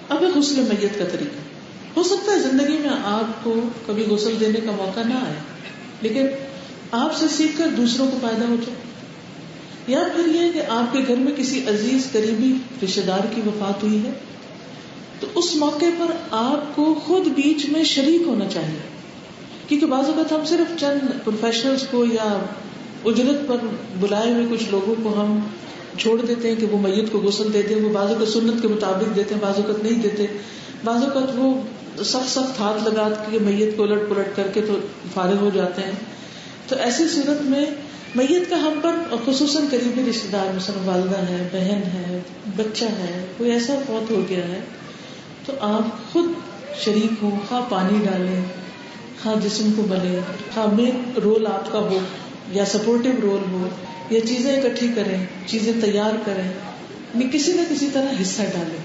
اب ہے غسل میت کا طریقہ. ہو سکتا ہے زندگی میں آپ کو کبھی غسل دینے کا موقع نہ آئے، لیکن آپ سے سیکھ کر دوسروں کو فائدہ ہو جائے. یا پھر یہ کہ آپ کے گھر میں کسی عزیز قریبی رشتے دار کی وفات ہوئی ہے، تو اس موقع پر آپ کو خود بیچ میں شریک ہونا چاہیے. کیونکہ بعض اوقات ہم صرف چند پروفیشنلز کو یا اجرت پر بلائے ہوئے کچھ لوگوں کو ہم چھوڑ دیتے ہیں کہ وہ میت کو غسل دیتے ہیں. وہ بعض اوقات سنت کے مطابق دیتے ہیں، بعض اوقات نہیں دیتے. بعض اوقات وہ سخت ہاتھ لگا کے میت کو الٹ پلٹ کر کے تو فارغ ہو جاتے ہیں. تو ایسی صورت میں میت کا ہم پر خصوصاً قریبی رشتے دار، مثلا والدہ ہے، بہن ہے، بچہ ہے، کوئی ایسا فوت ہو گیا ہے، تو آپ خود شریک ہوں. خواہ پانی ڈالیں، خواہ جسم کو ملیں، خواہ مین رول آپ کا ہو یا سپورٹو رول ہو، یا چیزیں اکٹھی کریں، چیزیں تیار کریں، یعنی کسی نہ کسی طرح حصہ ڈالیں.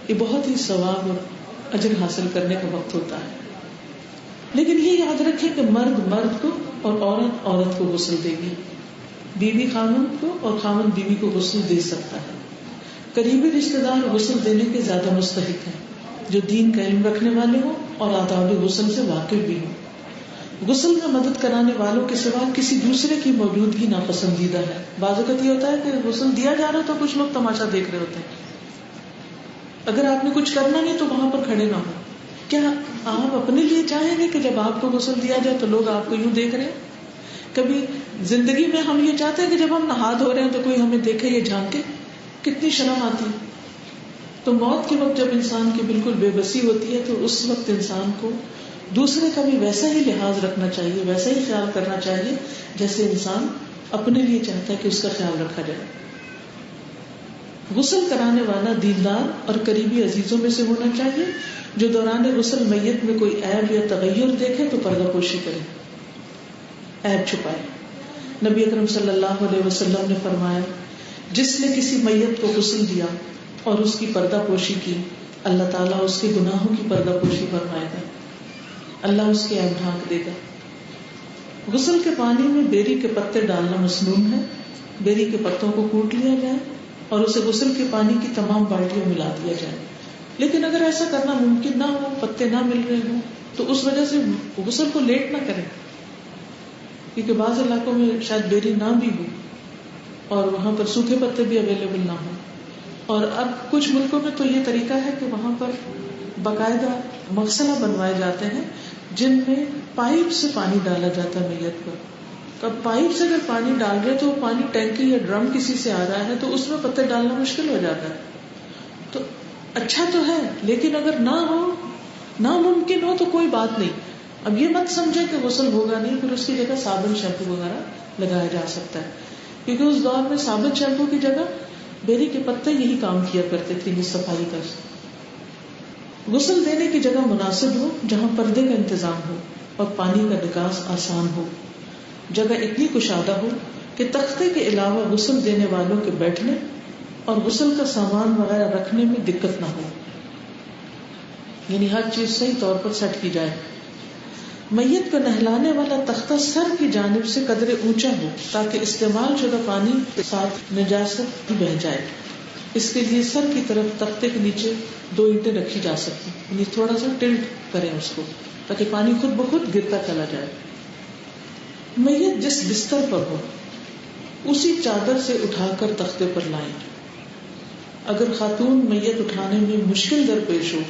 یہ بہت ہی ثواب اور اجر حاصل کرنے کا وقت ہوتا ہے. لیکن یہ یاد رکھیں کہ مرد مرد کو اور عورت عورت کو غسل دے گی. بیوی خاوند کو اور خاوند بیوی کو غسل دے سکتا ہے. قریبی رشتے دار غسل دینے کے زیادہ مستحق ہیں، جو دین کا علم رکھنے والے ہوں اور آداب غسل سے واقف بھی ہوں. غسل میں مدد کرانے والوں کے سوا کسی دوسرے کی موجودگی ناپسندیدہ ہے. بعض اوقات یہ ہوتا ہے کہ غسل دیا جا رہا ہے تو کچھ لوگ تماشا دیکھ رہے ہوتے ہیں. اگر آپ نے کچھ کرنا نہیں تو وہاں پر کھڑے نہ ہو. کیا آپ اپنے لیے چاہیں گے کہ جب آپ کو غسل دیا جائے تو لوگ آپ کو یوں دیکھ رہے ہیں؟ کبھی زندگی میں ہم یہ چاہتے ہیں کہ جب ہم نہا دھو رہے ہیں تو کوئی ہمیں دیکھے، یہ جھانکے؟ کتنی شرم آتی. تو موت کے وقت جب انسان کی بالکل بے بسی ہوتی ہے تو اس وقت انسان کو دوسرے کا بھی ویسا ہی لحاظ رکھنا چاہیے، ویسا ہی خیال کرنا چاہیے جیسے انسان اپنے لیے چاہتا ہے کہ اس کا خیال رکھا جائے. غسل کرانے والا دیندار اور قریبی عزیزوں میں سے ہونا چاہیے جو دوران غسل میت میں کوئی عیب یا تغیر دیکھے تو پردہ پوشی کرے، عیب چھپائے. نبی اکرم صلی اللہ علیہ وسلم نے فرمایا، جس نے کسی میت کو غسل دیا اور اس کی پردہ پوشی کی، اللہ تعالیٰ اس کے گناہوں کی پردہ پوشی فرمائے گا، اللہ اس کے عیب ڈھانک دے گا. غسل کے پانی میں بیری کے پتے ڈالنا مسنون ہے. بیری کے پتوں کو کوٹ لیا جائے اور اسے غسل کے پانی کی تمام بالٹیوں ملا دیا جائے. لیکن اگر ایسا کرنا ممکن نہ ہو، پتے نہ مل رہے ہوں، تو اس وجہ سے غسل کو لیٹ نہ کریں، کیونکہ بعض علاقوں میں شاید بیری نہ بھی ہو اور وہاں پر سوکھے پتے بھی اویلیبل نہ ہوں. اور اب کچھ ملکوں میں تو یہ طریقہ ہے کہ وہاں پر باقاعدہ مغسلہ بنوائے جاتے ہیں جن میں پائپ سے پانی ڈالا جاتا ہے میت پر. تو اب پائپ سے اگر پانی ڈال رہے تو وہ پانی ٹینکی یا ڈرم کسی سے آ رہا ہے تو اس میں پتے ڈالنا مشکل ہو جاتا ہے. تو اچھا تو ہے، لیکن اگر نہ ہو، ناممکن ہو تو کوئی بات نہیں. اب یہ مت سمجھے کہ غسل ہوگا نہیں، پھر اس کی جگہ صابن شیمپو وغیرہ لگایا جا سکتا ہے، کیونکہ اس دور میں صابن شیمپو کی جگہ بیری کے پتے یہی کام کیا کرتے تھے صفائی کا. غسل دینے کی جگہ مناسب ہو جہاں پردے کا انتظام ہو اور پانی کا نکاس آسان ہو. جگہ اتنی کشادہ ہو کہ تختے کے علاوہ غسل دینے والوں کے بیٹھنے اور غسل کا سامان وغیرہ رکھنے میں دقت نہ ہو، یعنی ہر چیز صحیح طور پر سیٹ کی جائے. میت کو نہلانے والا تختہ سر کی جانب سے قدرے اونچا ہو تاکہ استعمال شدہ پانی کے ساتھ نجاست بہ جائے. اس کے لیے سر کی طرف تختے کے نیچے 2 اینٹیں رکھی جا سکتی، یعنی تھوڑا سا ٹلٹ کریں اس کو تاکہ پانی خود بخود گرتا چلا جائے. میت جس بستر پر ہو اسی چادر سے اٹھا کر تختے پر لائیں. اگر خاتون میت اٹھانے میں مشکل درپیش ہو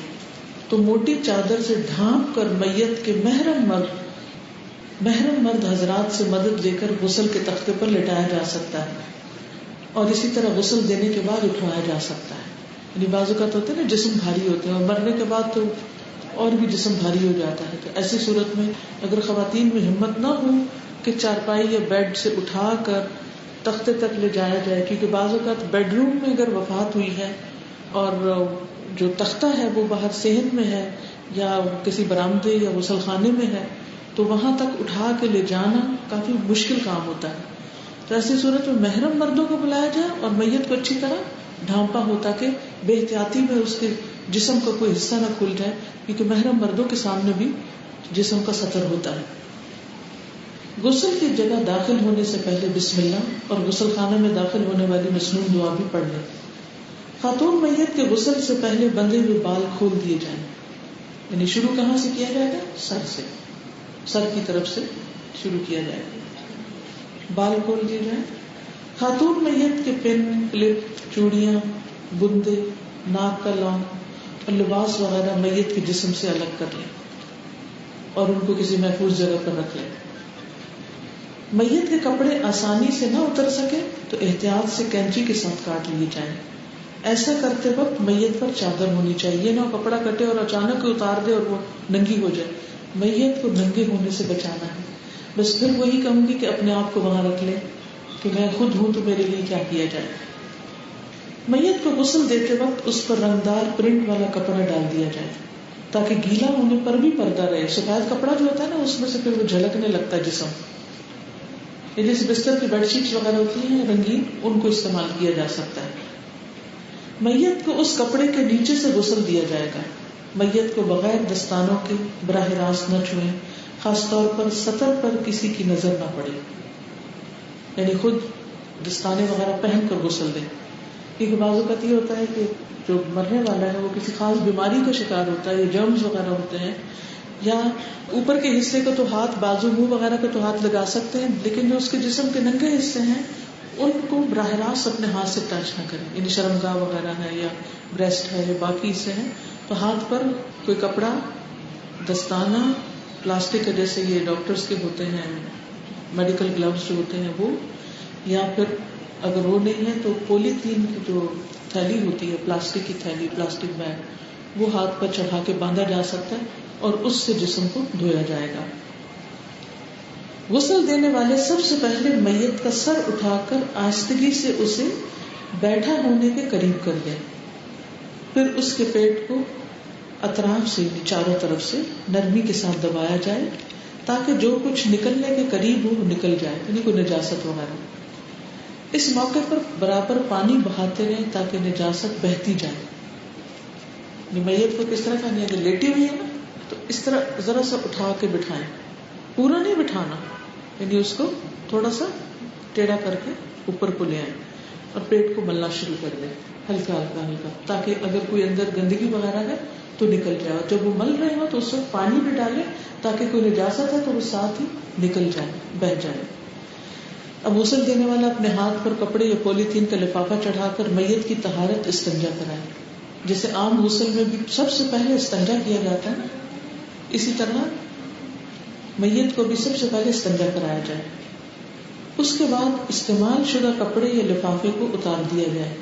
تو موٹی چادر سے ڈھانپ کر میت کے محرم مرد حضرات سے مدد لے کر غسل کے تختے پر لٹایا جا سکتا ہے اور اسی طرح غسل دینے کے بعد اٹھوایا جا سکتا ہے. یعنی بعض اوقات ہوتے ہیں نا جسم بھاری ہوتے ہیں اور مرنے کے بعد تو اور بھی جسم بھاری ہو جاتا ہے. تو ایسی صورت میں اگر خواتین میں ہمت نہ ہو کہ چارپائی یا بیڈ سے اٹھا کر تختے تک لے جایا جائے، کیونکہ بعض اوقات بیڈ روم میں اگر وفات ہوئی ہے اور جو تختہ ہے وہ باہر صحن میں ہے یا کسی برآمدے یا غسل خانے میں ہے تو وہاں تک اٹھا کے لے جانا کافی مشکل کام ہوتا ہے. تو ایسی صورت میں محرم مردوں کو بلایا جائے اور میت کو اچھی طرح ڈھانپا ہو تاکہ بے احتیاطی میں اس کے جسم کا کوئی حصہ نہ کھل جائے، کیونکہ محرم مردوں کے سامنے بھی جسم کا سطر ہوتا ہے. غسل کی جگہ داخل ہونے سے پہلے بسم اللہ اور غسل خانہ میں داخل ہونے والی مسنون دعا بھی پڑھ لیں. خاتون میت کے غسل سے پہلے بندھے ہوئے بال کھول دیے جائیں. یعنی شروع کہاں سے کیا جائے گا؟ سر سے، سر کی طرف سے شروع کیا جائے گا. بال کھول دیے جائیں. خاتون میت کے پن، کلپ، چوڑیاں، بندے، ناک کا لونگ اور لباس وغیرہ میت کے جسم سے الگ کر لیں اور ان کو کسی محفوظ جگہ پر رکھ لیں. میت کے کپڑے آسانی سے نہ اتر سکے تو احتیاط سے کینچی کے ساتھ کاٹ لیے جائیں. ایسا کرتے وقت میت پر چادر ہونی چاہیے، نہ کپڑا کٹے اور اچانک اتار دے اور وہ ننگی ہو جائے. میت کو ننگے ہونے سے بچانا ہے. بس پھر وہی کہوں گی کہ اپنے آپ کو وہاں رکھ لیں کہ میں خود ہوں تو میرے لیے کیا کیا جائے. میت کو غسل دیتے وقت اس پر رنگدار پرنٹ والا کپڑا ڈال دیا جائے تاکہ گیلا ہونے پر بھی پردہ رہے. سفید کپڑا جو ہوتا ہے نا اس میں سے پھر وہ جھلکنے لگتا ہے جسم. یہ جیسے بستر کی بیڈ شیٹس وغیرہ ہوتی ہیں رنگین، ان کو استعمال کیا جا سکتا ہے. میت کو اس کپڑے کے نیچے سے غسل دیا جائے گا. میت کو بغیر دستانوں کے براہ راست نہ چھوئیں، خاص طور پر سطر پر کسی کی نظر نہ پڑے. یعنی خود دستانے وغیرہ پہن کر غسل دیں. کیونکہ بعض اوقات یہ ہوتا ہے کہ جو مرنے والا ہے وہ کسی خاص بیماری کا شکار ہوتا ہے یا جرمز وغیرہ ہوتے ہیں، یا اوپر کے حصے کو تو ہاتھ، بازو، منہ وغیرہ کو تو ہاتھ لگا سکتے ہیں، لیکن جو اس کے جسم کے ننگے حصے ہیں ان کو براہ راست اپنے ہاتھ سے ٹچ نہ کریں. یعنی شرمگاہ وغیرہ ہے یا بریسٹ ہے یا باقی حصے ہیں تو ہاتھ پر کوئی کپڑا، دستانہ، پلاسٹک کے جیسے یہ ڈاکٹرز کے ہوتے ہیں میڈیکل گلوز جو ہوتے ہیں وہ، یا پھر اگر وہ نہیں ہے تو پولیتھین کی جو تھیلی ہوتی ہے، پلاسٹک کی تھیلی، پلاسٹک بیگ، وہ ہاتھ پر چڑھا کے باندھا جا سکتا ہے اور اس سے جسم کو دھویا جائے گا. غسل دینے والے سب سے پہلے میت کا سر اٹھا کر آہستگی سے اسے بیٹھا ہونے کے قریب کر دیں. پھر اس کے پیٹ کو اطراف سے، چاروں طرف سے نرمی کے ساتھ دبایا جائے تاکہ جو کچھ نکلنے کے قریب ہو وہ نکل جائے، یعنی کوئی نجاست وغیرہ. اس موقع پر برابر پانی بہاتے رہیں تاکہ نجاست بہتی جائے. میت کو کس طرح کرنی ہے؟ اگر لیٹی ہوئی ہے نا تو اس طرح ذرا سا اٹھا کے بٹھائیں، پورا نہیں بٹھانا، یعنی اس کو تھوڑا سا ٹیڑھا کر کے اوپر کو لے آئیں اور پیٹ کو ملنا شروع کر دیں، ہلکا ہلکا ہلکا، تاکہ اگر کوئی اندر گندگی وغیرہ ہے تو نکل جائے. اور جب وہ مل رہے ہو تو اس وقت پانی بھی ڈالیں تاکہ کوئی نجاست ہے تو وہ ساتھ ہی نکل جائے، بہہ جائے. اب غسل دینے والا اپنے ہاتھ پر کپڑے یا پولیتھین کا لفافہ چڑھا کر میت کی طہارت استنجا کرائے. جیسے عام غسل میں بھی سب سے پہلے استنجا کیا جاتا ہے نا، اسی طرح میت کو بھی سب سے پہلے استنجا کرایا جائے. اس کے بعد استعمال شدہ کپڑے یا لفافے کو اتار دیا جائے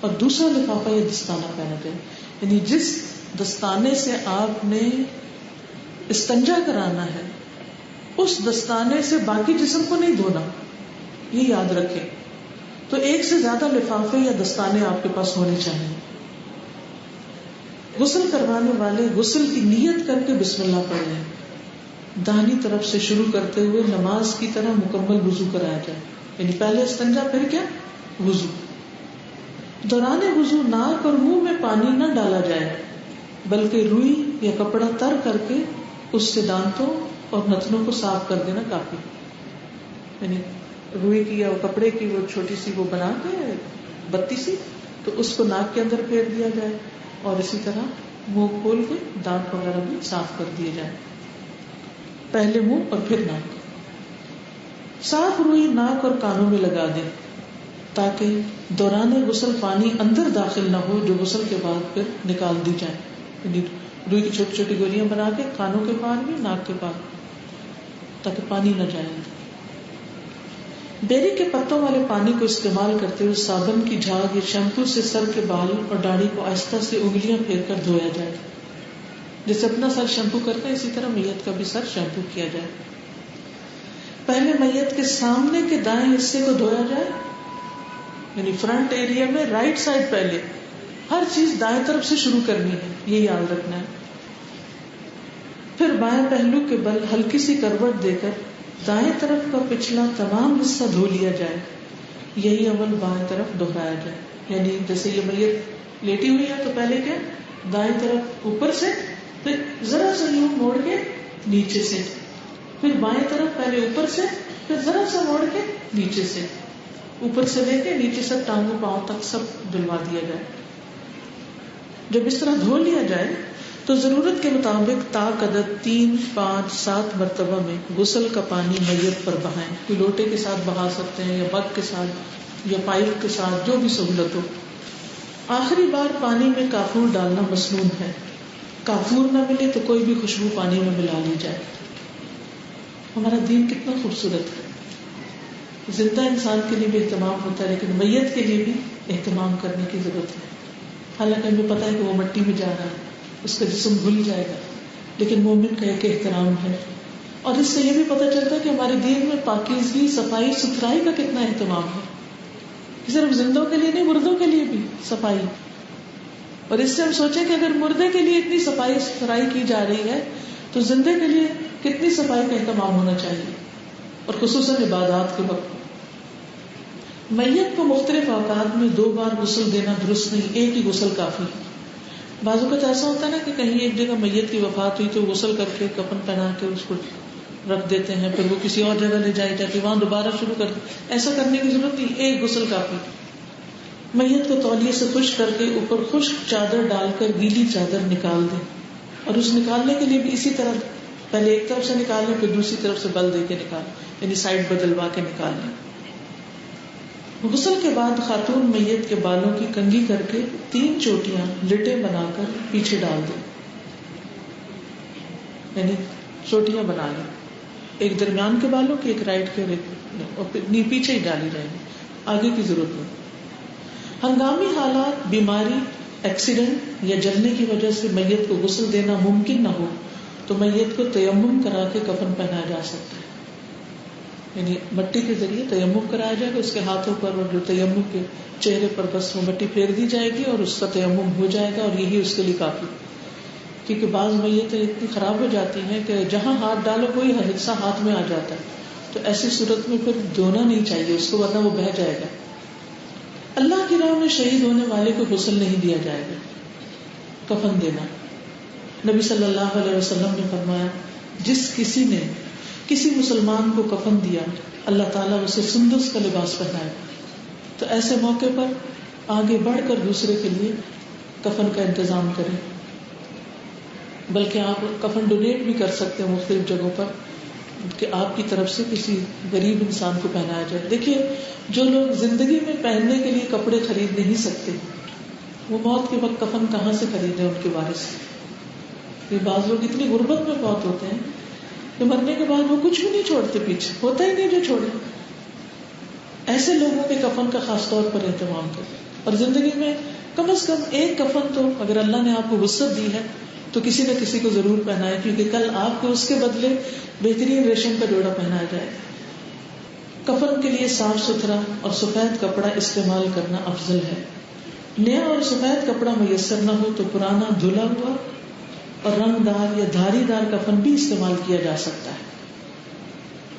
اور دوسرا لفافہ یا دستانہ پہنا جائے. یعنی جس دستانے سے آپ نے استنجا کرانا ہے اس دستانے سے باقی جسم کو نہیں دھونا، یہ یاد رکھیں. تو ایک سے زیادہ لفافے یا دستانے آپ کے پاس ہونے چاہیے. غسل کروانے والے غسل کی نیت کر کے بسم اللہ پڑھ لیں. داہنی طرف سے شروع کرتے ہوئے نماز کی طرح مکمل وضو کرایا جائے. یعنی پہلے استنجا پھر کیا؟ وضو. دوران وضو ناک اور منہ میں پانی نہ ڈالا جائے بلکہ روئی یا کپڑا تر کر کے اس سے دانتوں اور نتنوں کو صاف کر دینا کافی. یعنی روئی کی یا کپڑے کی وہ چھوٹی سی وہ بنا کے بتی سی تو اس کو ناک کے اندر پھیر دیا جائے اور اسی طرح منہ کھول کے دانت وغیرہ بھی صاف کر دیے جائے. پہلے منہ اور پھر ناک. صاف روئی ناک اور کانوں میں لگا دیں تاکہ دوران غسل پانی اندر داخل نہ ہو جو غسل کے بعد پھر نکال دی جائے. یعنی روئی کی چھوٹی چھوٹی گولیاں بنا کے کانوں کے پار بھی، ناک کے پار، تاکہ پانی نہ جائے. بیری کے پتوں والے پانی کو استعمال کرتے ہوئے صابن کی جھاگ یا شیمپو سے سر کے بال اور داڑھی کو آہستہ سے انگلیاں پھیر کر دھویا جائے. جیسے اپنا سر شیمپو کرتے ہیں اسی طرح میت کا بھی سر شیمپو کیا جائے. پہلے میت کے سامنے کے دائیں حصے کو دھویا جائے، یعنی فرنٹ ایریا میں رائٹ سائڈ. پہلے ہر چیز دائیں طرف سے شروع کرنی ہے، یہ یاد رکھنا ہے. پھر بائیں پہلو کے بل ہلکی سی کروٹ دے کر دائیں طرف کا پچھلا تمام حصہ دھو لیا جائے. یہی عمل بائیں طرف دہرایا جائے. یعنی جیسے یہ میت لیٹی ہوئی ہے تو پہلے کیا؟ دائیں طرف اوپر سے، پھر ذرا سا یوں موڑ کے نیچے سے، پھر بائیں طرف پہلے اوپر سے، پھر ذرا سا موڑ کے نیچے سے. اوپر سے لے کے نیچے سے ٹانگوں پاؤں تک سب دھلوا دیا جائے. جب اس طرح دھو لیا جائے تو ضرورت کے مطابق تاک عدد 3, 5, 7 مرتبہ میں غسل کا پانی میت پر بہائیں. کوئی لوٹے کے ساتھ بہا سکتے ہیں یا مگ کے ساتھ یا پائپ کے ساتھ، جو بھی سہولت ہو. آخری بار پانی میں کافور ڈالنا مسنون ہے. کافور نہ ملے تو کوئی بھی خوشبو پانی میں ملا لی جائے. ہمارا دین کتنا خوبصورت ہے. زندہ انسان کے لیے بھی اہتمام ہوتا ہے لیکن میت کے لیے بھی اہتمام کرنے کی ضرورت ہے. حالانکہ ہمیں پتا ہے کہ وہ مٹی میں جا رہا ہے، اس کا جسم بھول جائے گا، لیکن مومن کا ایک احترام ہے. اور اس سے یہ بھی پتہ چلتا ہے کہ ہمارے دین میں پاکیزگی، صفائی ستھرائی کا کتنا اہتمام ہے. صرف زندوں کے لیے نہیں، مردوں کے لیے بھی صفائی. اور اس سے ہم سوچیں کہ اگر مردے کے لیے اتنی صفائی ستھرائی کی جا رہی ہے تو زندے کے لیے کتنی صفائی کا اہتمام ہونا چاہیے، اور خصوصاً عبادات کے وقت. میت کو مختلف اوقات میں 2 بار غسل دینا درست نہیں، ایک ہی غسل کافی. بعض اوقات ایسا ہوتا ہے نا کہ کہیں ایک جگہ میت کی وفات ہوئی تو غسل کر کے کفن پہنا کے اس کو رکھ دیتے ہیں، پھر وہ کسی اور جگہ لے جائی جاتی، وہاں دوبارہ شروع کر دیں. ایسا کرنے کی ضرورت نہیں، ایک غسل کافی. میت کو تولیے سے خشک کر کے اوپر خشک چادر ڈال کر گیلی چادر نکال دیں. اور اس نکالنے کے لیے بھی اسی طرح پہلے ایک طرف سے نکالیں پھر دوسری طرف سے بل دے کے نکالیں، یعنی سائڈ بدلوا کے نکالیں. غسل کے بعد خاتون میت کے بالوں کی کنگھی کر کے 3 چوٹیاں لٹے بنا کر پیچھے ڈال دیں، یعنی چوٹیاں بنا لیں، ایک درمیان کے بالوں کی، ایک رائٹ کے، اور پیچھے ہی ڈالی جائیں گی، آگے کی ضرورت نہیں. ہنگامی حالات، بیماری، ایکسیڈنٹ یا جلنے کی وجہ سے میت کو غسل دینا ممکن نہ ہو تو میت کو تیمم کرا کے کفن پہنایا جا سکتا ہے. یعنی مٹی کے ذریعے تیمم کرایا جائے گا، اس کے ہاتھوں پر اور جو تیمم کے چہرے پر بس وہ مٹی پھیر دی جائے گی اور اس کا تیمم ہو جائے گا، اور یہی اس کے لیے کافی. کیونکہ بعض میتیں اتنی خراب ہو جاتی ہیں کہ جہاں ہاتھ ڈالو کوئی حصہ ہاتھ میں آ جاتا ہے، تو ایسی صورت میں پھر دھونا نہیں چاہیے اس کو، ورنہ وہ بہہ جائے گا. اللہ کی راہ میں شہید ہونے والے کو غسل نہیں دیا جائے گا. کفن دینا، نبی صلی اللہ علیہ وسلم نے فرمایا جس کسی نے کسی مسلمان کو کفن دیا اللہ تعالیٰ اسے سندس کا لباس پہنائے گا. تو ایسے موقع پر آگے بڑھ کر دوسرے کے لیے کفن کا انتظام کریں. بلکہ آپ کفن ڈونیٹ بھی کر سکتے ہیں مختلف جگہوں پر کہ آپ کی طرف سے کسی غریب انسان کو پہنایا جائے. دیکھیے جو لوگ زندگی میں پہننے کے لیے کپڑے خرید نہیں سکتے وہ موت کے وقت کفن کہاں سے خریدیں ان کے وارث. یہ بعض لوگ اتنی غربت میں بہت ہوتے ہیں کہ مرنے کے بعد وہ کچھ بھی نہیں چھوڑتے، پیچھے ہوتا ہی نہیں جو چھوڑے. ایسے لوگوں کے کفن کا خاص طور پر اہتمام کریں. اور زندگی میں کم از کم ایک کفن تو اگر اللہ نے آپ کو وسعت دی ہے تو کسی نہ کسی کو ضرور پہنائے، کیونکہ کل آپ کو اس کے بدلے بہترین ریشم کا جوڑا پہنایا جائے. کفن کے لیے صاف ستھرا اور سفید کپڑا استعمال کرنا افضل ہے. نیا اور سفید کپڑا میسر نہ ہو تو پرانا دھلا ہوا اور رنگ دار یا دھاری دار کفن بھی استعمال کیا جا سکتا ہے.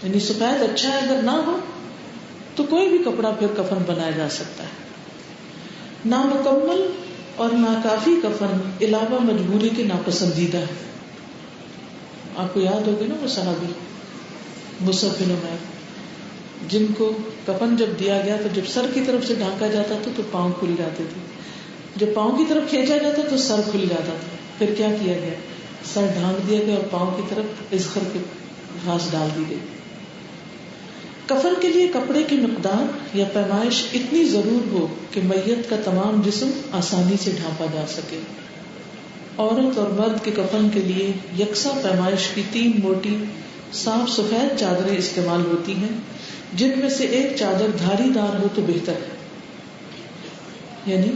یعنی سفید اچھا ہے، اگر نہ ہو تو کوئی بھی کپڑا پھر کفن بنایا جا سکتا ہے. نامکمل اور ناکافی کفن علاوہ مجبوری کے ناپسندیدہ ہے. آپ کو یاد ہوگی نا وہ صحابی مصعب بن عمیر جن کو کفن جب دیا گیا تو جب سر کی طرف سے ڈھانکا جاتا تھا تو پاؤں کھل جاتے تھے، جب پاؤں کی طرف کھینچا جاتا تو سر کھل جاتا تھا. پھر کیا کیا گیا؟ سر ڈھانک دیا گیا اور پاؤں کی طرف ازخر کے گھاس ڈال دی گئی. کفن کے لیے کپڑے کی مقدار یا پیمائش اتنی ضرور ہو کہ میت کا تمام جسم آسانی سے ڈھانپا جا سکے. عورت اور مرد کے کفن کے لیے یکساں پیمائش کی 3 موٹی صاف سفید چادریں استعمال ہوتی ہیں، جن میں سے ایک چادر دھاری دار ہو تو بہتر ہے. یعنی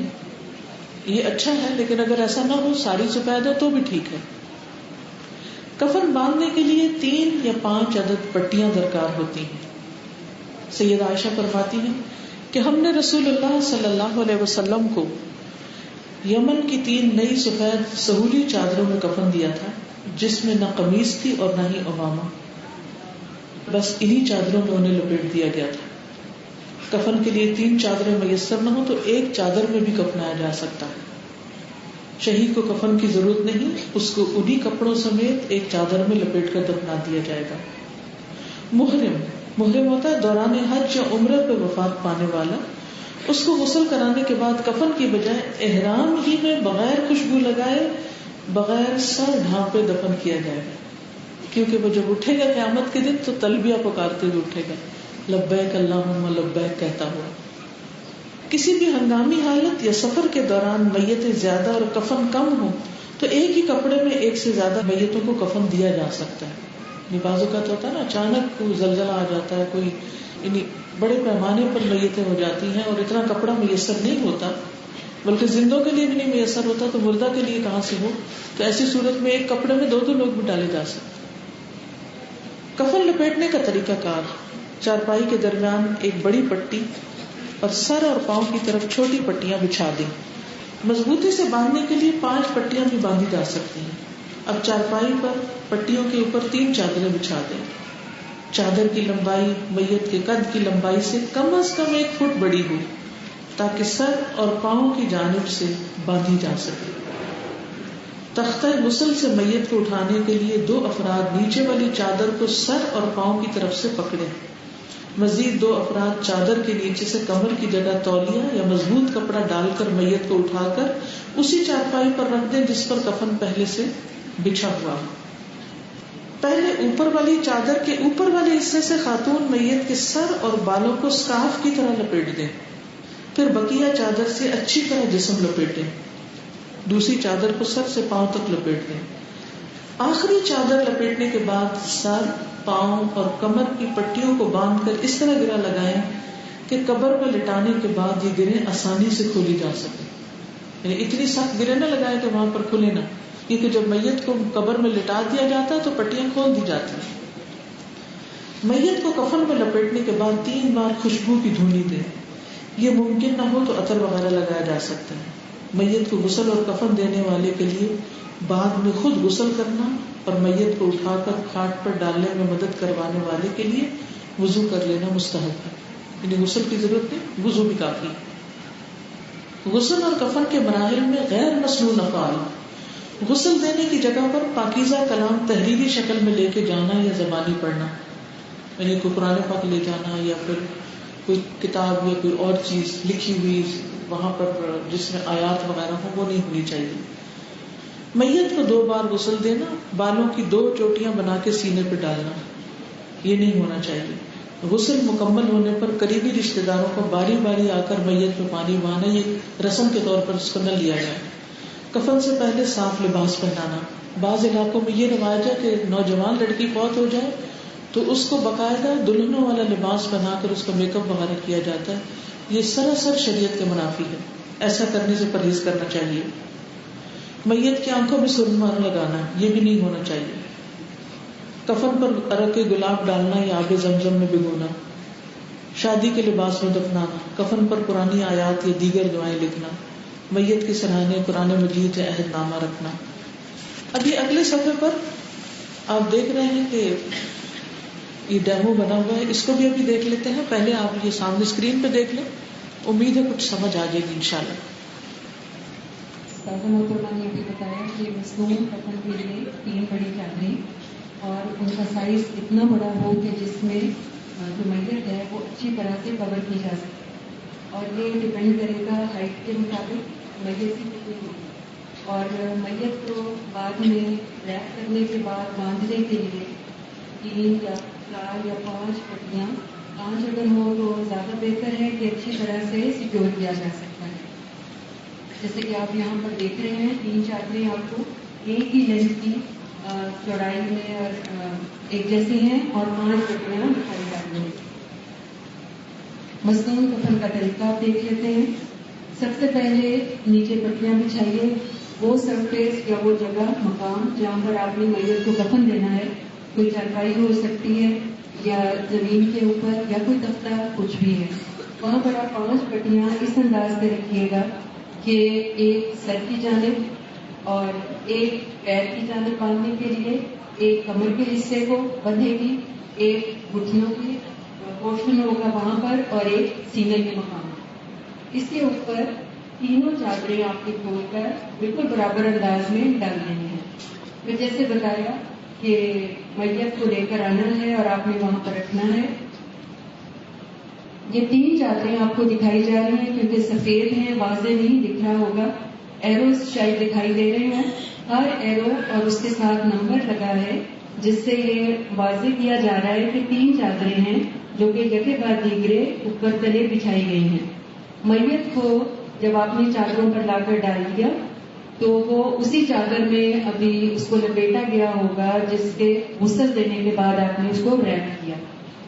یہ اچھا ہے، لیکن اگر ایسا نہ ہو ساری سفید ہو تو بھی ٹھیک ہے. کفن باندھنے کے لیے 3 یا 5 عدد پٹیاں درکار ہوتی ہیں. سیدہ عائشہ فرماتی ہیں کہ ہم نے رسول اللہ صلی اللہ علیہ وسلم کو یمن کی 3 نئی سفید سہولی چادروں میں کفن دیا تھا، جس میں نہ قمیص تھی اور نہ ہی عمامہ، بس انہی چادروں میں انہیں لپیٹ دیا گیا تھا. کفن کے لیے 3 چادریں میسر نہ ہو تو ایک چادر میں بھی کفنایا جا سکتا ہے. شہید کو کفن کی ضرورت نہیں، اس کو انہی کپڑوں سمیت ایک چادر میں لپیٹ کر دفنا دیا جائے گا. محرم محرم ہوتا ہے دوران حج یا عمرہ پہ وفات پانے والا، اس کو غسل کرانے کے بعد کفن کی بجائے احرام ہی میں بغیر خوشبو لگائے، بغیر سر ڈھانپے دفن کیا جائے گا، کیونکہ وہ جب اٹھے گا قیامت کے دن تو تلبیہ پکارتے ہوئے اٹھے گا، لبیک اللہم لبیک کہتا ہوا۔ کسی بھی ہنگامی حالت یا سفر کے دوران میتیں زیادہ اور کفن کم ہو تو ایک ہی کپڑے میں ایک سے زیادہ میتوں کو کفن دیا جا سکتا ہے۔ بعض اوقات ہوتا ہے نا اچانک کوئی زلزلہ آ جاتا ہے، کوئی یعنی بڑے پیمانے پر میتیں ہو جاتی ہیں اور اتنا کپڑا میسر نہیں ہوتا، بلکہ زندوں کے لیے بھی نہیں میسر ہوتا تو مردہ کے لیے کہاں سے ہو، تو ایسی صورت میں ایک کپڑے میں دو لوگ بھی ڈالے جا سکتے۔ کفن لپیٹنے کا طریقہ کار: چارپائی کے درمیان ایک بڑی پٹی اور سر اور پاؤں کی طرف چھوٹی پٹیاں بچھا دیں۔ مضبوطی سے باندھنے کے لیے 5 پٹیاں بھی باندھی جا سکتی ہیں۔ اب چارپائی پر پٹیوں کے اوپر 3 چادریں بچھا دیں۔ چادر کی لمبائی میت کے قد کی لمبائی سے کم از کم 1 فٹ بڑی ہو تاکہ سر اور پاؤں کی جانب سے باندھی جا سکے۔ تختہ غسل سے میت کو اٹھانے کے لیے 2 افراد نیچے والی چادر کو سر اور پاؤں کی طرف سے پکڑیں۔ مزید 2 افراد چادر کے نیچے سے کمر کی جگہ تولیہ یا مضبوط کپڑا ڈال کر میت کو اٹھا کر اسی چارپائی پر رکھ دیں جس پر کفن پہلے سے بچھا ہوا ہو۔ پہلے اوپر والی چادر کے اوپر والے حصے سے خاتون میت کے سر اور بالوں کو سکارف کی طرح لپیٹ دیں، پھر بقیہ چادر سے اچھی طرح جسم لپیٹیں، دوسری چادر کو سر سے پاؤں تک لپیٹ دیں۔ آخری چادر لپیٹنے کے بعد سر، پاؤں اور کمر کی پٹیوں کو باندھ کر اس طرح گرہ لگائیں کہ قبر میں لٹانے کے بعد یہ گرہیں آسانی سے کھولی جا سکے، یعنی اتنی سخت گرہ نہ لگائیں کہ وہاں پر کھلے نہ، کیونکہ جب میت کو قبر میں لٹا دیا جاتا ہے تو پٹیاں کھول دی جاتی ہیں۔ میت کو کفن میں لپیٹنے کے بعد 3 بار خوشبو کی دھونی دیں، یہ ممکن نہ ہو تو عطر وغیرہ لگایا جا سکتا ہے۔ میت کو غسل اور کفن دینے والے کے لیے بعد میں خود غسل کرنا اور میت کو اٹھا کر کھاٹ پر ڈالنے میں مدد کروانے والے کے لیے وضو کر لینا مستحب ہے، یعنی غسل کی ضرورت نہیں، وضو بھی کافی۔ غسل اور کفن کے مراحل میں غیر مسنون افعال: غسل دینے کی جگہ پر پاکیزہ کلام تحریری شکل میں لے کے جانا یا زبانی پڑھنا، یعنی کوئی قرآن پاک لے جانا یا پھر کوئی کتاب یا کوئی اور چیز لکھی ہوئی وہاں پر جس میں آیات وغیرہ ہو وہ نہیں ہونی چاہیے۔ میت کو 2 بار غسل دینا، بالوں کی 2 چوٹیاں بنا کے سینے پہ ڈالنا، یہ نہیں ہونا چاہیے۔ غسل مکمل ہونے پر قریبی رشتہ داروں کو باری باری آ کر میت میں پانی بہانا، یہ رسم کے طور پر اس کو نہ لیا جائے۔ کفن سے پہلے صاف لباس پہنانا، بعض علاقوں میں یہ رواج ہے کہ نوجوان لڑکی فوت ہو جائے تو اس کو باقاعدہ دلہنوں والا لباس بنا کر اس کا میک اپ وغیرہ کیا جاتا ہے، یہ سراسر شریعت کے منافی ہے، ایسا کرنے سے پرہیز کرنا چاہیے۔ میت کی آنکھوں میں سرما لگانا، یہ بھی نہیں ہونا چاہیے۔ کفن پر عرق گلاب ڈالنا یا آب زمزم میں بھگونا۔ شادی کے لباس میں دفنانا، کفن پر پرانی آیات یا دیگر دعائیں لکھنا، میت کے سرہانے قرآن مجید یا عہد نامہ رکھنا۔ اب یہ اگلے صفحے پر آپ دیکھ رہے ہیں کہ یہ ڈیمو بنا ہوا ہے، اس کو بھی ابھی دیکھ لیتے ہیں۔ پہلے آپ یہ سامنے اسکرین پہ دیکھ لیں، امید ہے کچھ سمجھ آ جائے گی انشاءاللہ۔ محترمہ نے بھی بتایا کہ مصنون کفن کے لیے 3 بڑی چادریں اور ان کا سائز اتنا بڑا ہو کہ جس میں جو میت ہے وہ اچھی طرح سے کور کی جا سکے، اور یہ ڈپینڈ کرے گا ہائٹ کے مطابق میت کی کتنی ہوگی، اور میت کو بعد میں ریپ کرنے کے بعد باندھنے کے لیے 3 یا 4 یا 5 پٹیاں، 5 اگر ہو تو زیادہ بہتر ہے کہ اچھی طرح سے سیکیور کیا جا سکتا ہے۔ جیسے کہ آپ یہاں پر دیکھ رہے ہیں 3 چادریں آپ کو ایک ہی لینتھ کی چوڑائی میں ایک جیسی ہیں اور 5 پٹیاں دکھائی جاتی ہیں۔ مصنون کفن کا طریقہ آپ دیکھ لیتے ہیں۔ سب سے پہلے نیچے پٹیاں بچھائیے، وہ سرفیس یا وہ جگہ مقام جہاں پر آپ نے میت کو کفن دینا ہے، کوئی چارپائی ہو سکتی ہے یا زمین کے اوپر یا کوئی تختہ، کچھ بھی ہے، وہاں پر آپ 5 پٹیاں اس انداز سے رکھیے گا کہ ایک سر کی جانب اور ایک پیر کی جانب باندھنے کے لیے، ایک کمر کے حصے کو بندھے گی، ایک گھٹنوں کی پورشن ہوگا وہاں پر، اور ایک سینے کے مقام۔ اس کے اوپر تینوں چادریں آپ کی کھول کر بالکل برابر انداز میں ڈال دینی ہے۔ پھر جیسے بتایا کہ میت کو لے کر آنا ہے اور آپ نے وہاں پر رکھنا ہے، یہ 3 چادریں آپ کو دکھائی جا رہی ہیں کیونکہ سفید ہیں، واضح نہیں دکھ رہا ہوگا. ایروز شاید دکھائی دے رہے ہیں. ہر ایرو اور اس کے ساتھ نمبر لگا ہے جس سے یہ واضح کیا جا رہا ہے کہ 3 چادریں ہیں جو کہ یکے بعد دیگرے اوپر تلے بچھائی گئی ہیں. میت کو جب آپ نے چادروں پر لا کر ڈال دیا تو وہ اسی چادر میں ابھی اس کو لپیٹا گیا ہوگا جس کے غسل دینے کے بعد آپ نے اس کو ریپ کیا.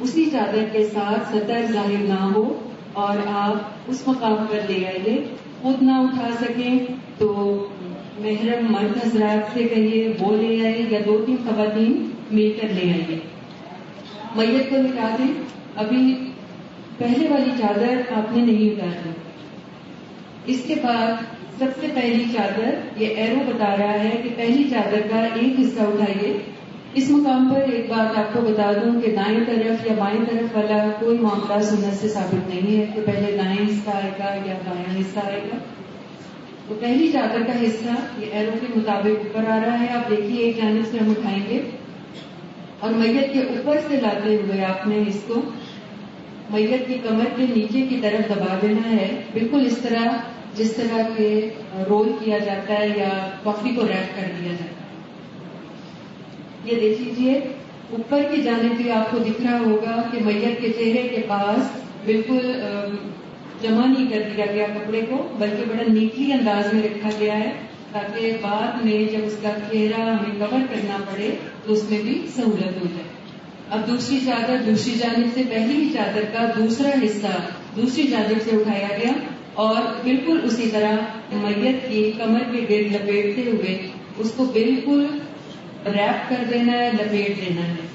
اسی چادر کے ساتھ سطر ظاہر نہ ہو اور آپ اس مقام پر لے آئیے. خود نہ اٹھا سکیں تو محرم مرد حضرات سے کہیے وہ لے آئے یا 2-3 خواتین مل کر لے آئیے. میت کو لٹا دیں. ابھی پہلے والی چادر آپ نے نہیں اتاری. اس کے بعد سب سے پہلی چادر، یہ ایرو بتا رہا ہے کہ پہلی چادر کا ایک حصہ اٹھائیے. اس مقام پر ایک بات آپ کو بتا دوں کہ دائیں طرف یا بائیں طرف والا کوئی معاملہ سنت سے ثابت نہیں ہے کہ پہلے دائیں حصہ آئے گا یا بائیں حصہ آئے گا. تو پہلی چادر کا حصہ یہ ایرو کے مطابق اوپر آ رہا ہے. آپ دیکھیے ایک جانب سے ہم اٹھائیں گے اور میت کے اوپر سے لاتے ہوئے آپ نے اس کو میت کی کمر کے نیچے کی طرف دبا دینا ہے، بالکل اس طرح جس طرح کے رول کیا جاتا ہے یا کافی کو ریپ کر دیا جاتا ہے. یہ دیکھ لیجیے اوپر کی جانب بھی آپ کو دکھ رہا ہوگا کہ میت کے چہرے کے پاس بالکل جمع نہیں کر دیا گیا کپڑے کو، بلکہ بڑا نیٹلی انداز میں رکھا گیا ہے تاکہ بعد میں جب اس کا چہرہ ہمیں کور کرنا پڑے تو اس میں بھی سہولت ہو جائے. اب دوسری چادر دوسری جانب سے پہلی چادر کا دوسرا حصہ دوسری جانب سے اٹھایا گیا اور بالکل اسی طرح میت کی کمر کے گرد لپیٹتے ہوئے اس کو بالکل ریپ کر دینا ہے، لپیٹ دینا ہے.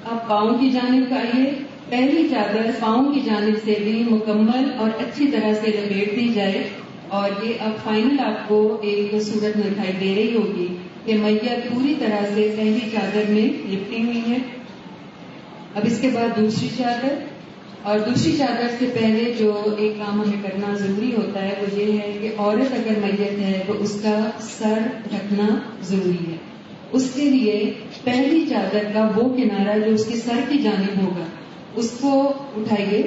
اب پاؤں کی جانب آئیے. پہلی چادر پاؤں کی جانب سے بھی مکمل اور اچھی طرح سے لپیٹ دی جائے اور یہ اب فائنل آپ کو ایک صورت میں دکھائی دے رہی ہوگی کہ میت پوری طرح سے پہلی چادر میں لپٹی ہوئی ہے. اب اس کے بعد دوسری چادر، اور دوسری چادر سے پہلے جو ایک کام ہمیں کرنا ضروری ہوتا ہے وہ یہ ہے کہ عورت اگر میت ہے تو اس کا سر ڈھکنا ضروری ہے. اس کے لیے پہلی چادر کا وہ کنارہ جو اس کے سر کی جانب ہوگا اس کو اٹھائیے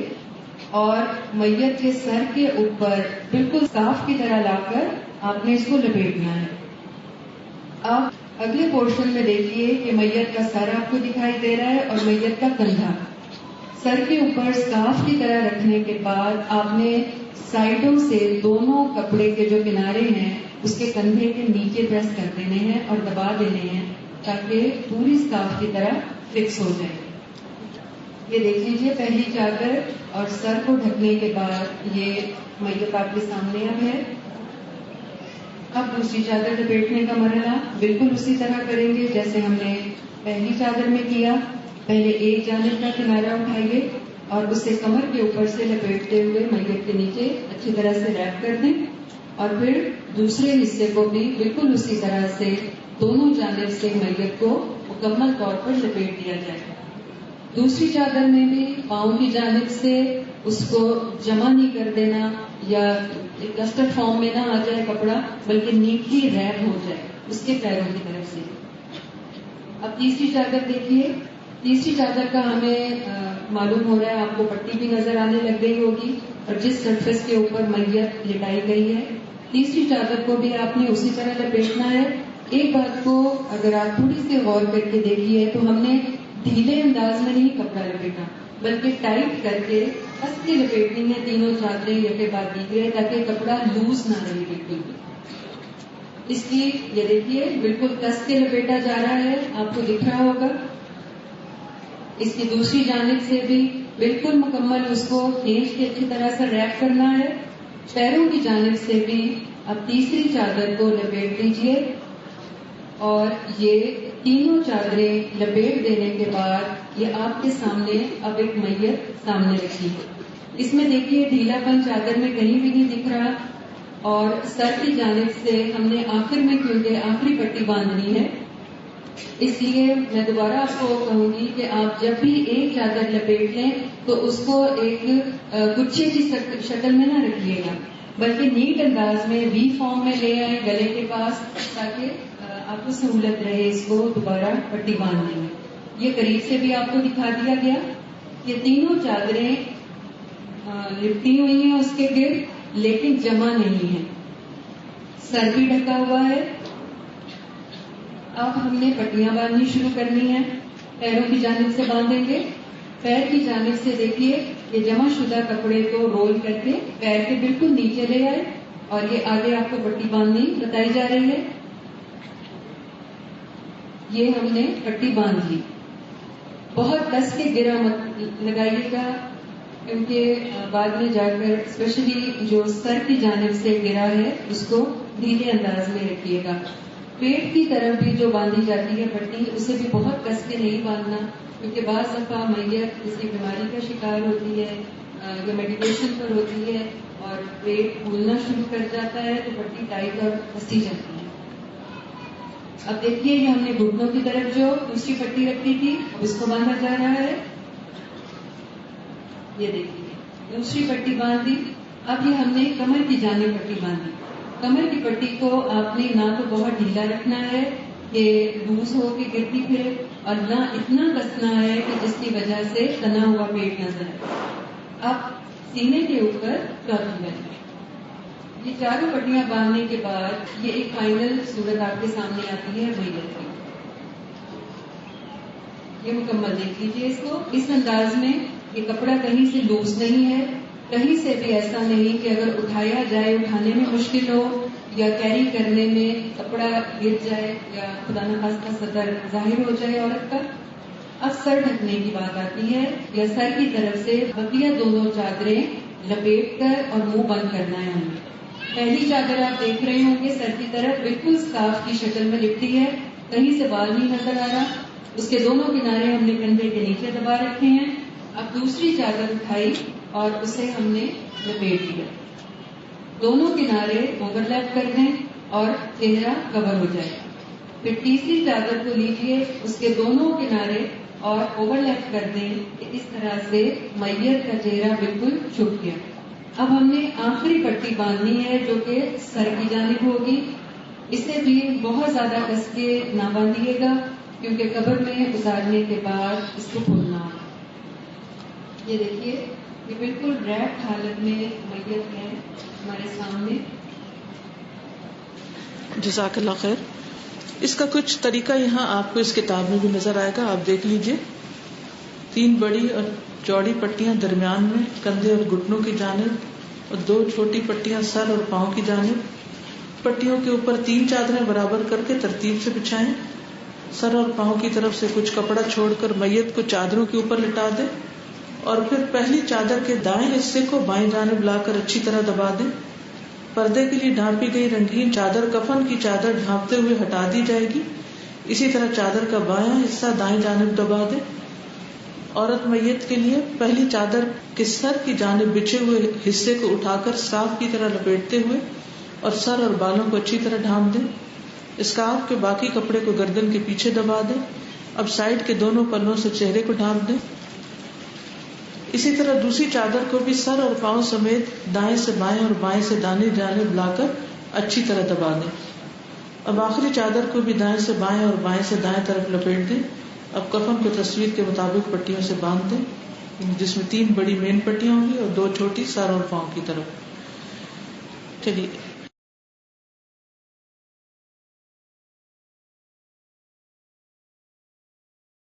اور میت کے سر کے اوپر بالکل صاف کی طرح لا کر آپ نے اس کو لپیٹنا ہے. آپ اگلے پورشن میں دیکھیے کہ میت کا سر آپ کو دکھائی دے رہا ہے اور میت کا کندھا. سر کے اوپر صاف کی طرح رکھنے کے بعد آپ نے سائڈوں سے دونوں کپڑے کے جو کنارے ہیں اس کے کندھے کے نیچے پریس کر دینے ہیں اور دبا دینے ہیں تاکہ پوری صاف کی طرح فکس ہو جائے. یہ دیکھ لیجیے پہلی چادر اور سر کو ڈھکنے کے بعد یہ میت آپ کے سامنے اب ہے. اب دوسری چادر لپیٹنے کا مرحلہ بالکل اسی طرح کریں گے جیسے ہم نے پہلی چادر میں کیا. پہلے ایک جانب کا کنارہ اٹھائیے اور اسے کمر کے اوپر سے لپیٹتے ہوئے میت کے نیچے اچھی طرح سے ریپ کر دیں اور پھر دوسرے حصے کو بھی بالکل اسی طرح سے دونوں جانب سے میت کو مکمل طور پر لپیٹ دیا جائے. دوسری چادر میں بھی پاؤں کی جانب سے اس کو جمع نہیں کر دینا یا کسٹرڈ فارم میں نہ آ جائے کپڑا بلکہ نیٹلی ریپ ہو جائے اس کے پیروں کی طرف سے. اب تیسری چادر دیکھیے. تیسری چادر کا ہمیں معلوم ہو رہا ہے آپ کو پٹی بھی نظر آنے لگ گئی ہوگی اور جس سرفیس کے اوپر میت لٹائی گئی ہے تیسری چادر کو بھی آپ نے اسی طرح لپیٹنا ہے. ایک بات کو اگر آپ تھوڑی سی غور کر کے دیکھیے تو ہم نے ڈھیلے انداز میں نہیں کپڑا لپیٹا بلکہ ٹائٹ کر کے کس کے لپیٹنی ہے تینوں چادریں یکے بعد دیگرے تاکہ کپڑا لوز نہ رہے بالکل بھی. اس کی یہ دیکھیے بالکل کس کے لپیٹا جا رہا ہے آپ کو دکھ رہا ہوگا. اس کی دوسری جانب سے بھی بالکل مکمل اس کو کھینچ کے اچھی طرح سے ریپ کرنا ہے. پیروں کی جانب سے بھی اب تیسری چادر کو لپیٹ دیجیے اور یہ تینوں چادریں لپیٹ دینے کے بعد یہ آپ کے سامنے اب ایک میت سامنے رکھی ہے. اس میں دیکھیے ڈھیلا پن چادر میں کہیں بھی نہیں دکھ رہا اور سر کی جانب سے ہم نے آخر میں کیونکہ آخری پٹی باندھنی ہے اس لیے میں دوبارہ آپ کو کہوں گی کہ آپ جب بھی ایک چادر لپیٹ لیں تو اس کو ایک گچھے کی شکل میں نہ رکھیے گا بلکہ نیٹ انداز میں وی فارم میں لے آئیں گلے کے پاس تاکہ آپ کو سہولت رہے اس کو دوبارہ پٹی باندھنے میں. یہ قریب سے بھی آپ کو دکھا دیا گیا کہ تینوں چادریں لپٹی ہوئی ہیں اس کے گرد لیکن جمع نہیں ہے، سر بھی ڈھکا ہوا ہے. اب ہم نے پٹیاں باندھنی شروع کرنی ہیں. پیروں کی جانب سے باندھیں گے. پیر کی جانب سے دیکھیے یہ جمع شدہ کپڑے کو رول کر کے پیر کے بالکل نیچے لے آئے اور یہ آگے آپ کو پٹی باندھنی بتائی جا رہی ہے. یہ ہم نے پٹی باندھ لی. بہت کس کے گرا مت لگائیے گا کیونکہ بعد میں جا کر اسپیشلی جو سر کی جانب سے گرا ہے اس کو دھیرے انداز میں رکھیے گا. پیٹ کی طرف بھی جو باندھی جاتی ہے پٹی اسے بھی بہت کس کے نہیں باندھنا کیونکہ بعض دفعہ میت کسی بیماری کا شکار ہوتی ہے یا میڈیکیشن پر ہوتی ہے اور پیٹ پھولنا شروع کر جاتا ہے تو پٹی ٹائٹ اور پھنسی جاتی ہے. اب دیکھیے یہ ہم نے گھٹنوں کی طرف جو دوسری پٹی رکھی تھی اب اس کو باندھا جا رہا ہے. یہ دیکھیے دوسری پٹی باندھ دی. اب یہ ہم نے کمر کی جانب پٹی باندھی. کمر کی پٹی کو آپ نے نہ تو بہت ڈھیلا رکھنا ہے کہ لوز ہو کے گرتی پھرے اور نہ اتنا کسنا ہے کہ جس کی وجہ سے تنا ہوا پیٹ نظر آئے. اب سینے کے اوپر چوتھی بندی. یہ چاروں پٹیاں باندھنے کے بعد یہ ایک فائنل صورت آپ کے سامنے آتی ہے میت کی. یہ مکمل دیکھ لیجیے اس کو. اس انداز میں یہ کپڑا کہیں سے لوز نہیں ہے، کہیں سے بھی ایسا نہیں کہ اگر اٹھایا جائے اٹھانے میں مشکل ہو یا کیری کرنے میں کپڑا گر جائے یا خدا نخواستہ صدر ظاہر ہو جائے عورت کا. اب سر ڈھکنے کی بات آتی ہے یا سر کی طرف سے بقیہ دونوں چادریں لپیٹ کر اور منہ بند کرنا ہے ہمیں. پہلی چادر آپ دیکھ رہے ہوں گے سر کی طرف بالکل اسکارف کی شکل میں لپٹی ہے، کہیں سے بال نہیں نظر آ رہا. اس کے دونوں کنارے ہم نے کندھے کے نیچے دبا رکھے ہیں. اب دوسری چادر اٹھائی اور اسے ہم نے لپیٹ دیا. دونوں کنارے اوور لیپ کر دیں اور چہرہ کور ہو جائے. پھر تیسری چادر کو لیجیے، اس کے دونوں کنارے اور اوور لیپ کر دیں کہ اس طرح سے میت کا چہرہ بالکل چھپ گیا. اب ہم نے آخری پٹی باندھنی ہے جو کہ سر کی جانب ہوگی. اسے بھی بہت زیادہ کس کے نہ باندھیے گا کیونکہ قبر میں اتارنے کے بعد اس کو کھولنا ہوگا. یہ دیکھیے یہ بالکل ریپ حالت میں میت ہے ہمارے سامنے. جزاک اللہ خیر. اس کا کچھ طریقہ یہاں آپ کو اس کتاب میں بھی نظر آئے گا، آپ دیکھ لیجئے. 3 بڑی اور چوڑی پٹیاں درمیان میں کندھے اور گھٹنوں کی جانب اور 2 چھوٹی پٹیاں سر اور پاؤں کی جانب. پٹیوں کے اوپر 3 چادریں برابر کر کے ترتیب سے بچھائیں. سر اور پاؤں کی طرف سے کچھ کپڑا چھوڑ کر میت کو چادروں کے اوپر لٹا دیں اور پھر پہلی چادر کے دائیں حصے کو بائیں جانب لا کر اچھی طرح دبا دیں. پردے کے لیے ڈھانپی گئی رنگین چادر کفن کی چادر ڈھانپتے ہوئے ہٹا دی جائے گی. اسی طرح چادر کا بایاں حصہ دائیں جانب دبا دیں. عورت میت کے لیے پہلی چادر کے سر کی جانب بچھے ہوئے حصے کو اٹھا کر اسکارف کی طرح لپیٹتے ہوئے اور سر اور بالوں کو اچھی طرح ڈھانپ دیں. اسکارف کے باقی کپڑے کو گردن کے پیچھے دبا دیں. اب سائڈ کے دونوں پلوں سے چہرے کو ڈھانپ دیں. اسی طرح دوسری چادر کو بھی سر اور پاؤں سمیت دائیں سے بائیں اور بائیں سے دائیں جانب لا کر اچھی طرح دبا دیں. اب آخری چادر کو بھی دائیں سے بائیں اور بائیں سے دائیں طرف لپیٹ دیں. اب کفن کو تصویر کے مطابق پٹیوں سے باندھ دیں جس میں 3 بڑی مین پٹیاں ہوں گی اور 2 چھوٹی سر اور پاؤں کی طرف. چلیے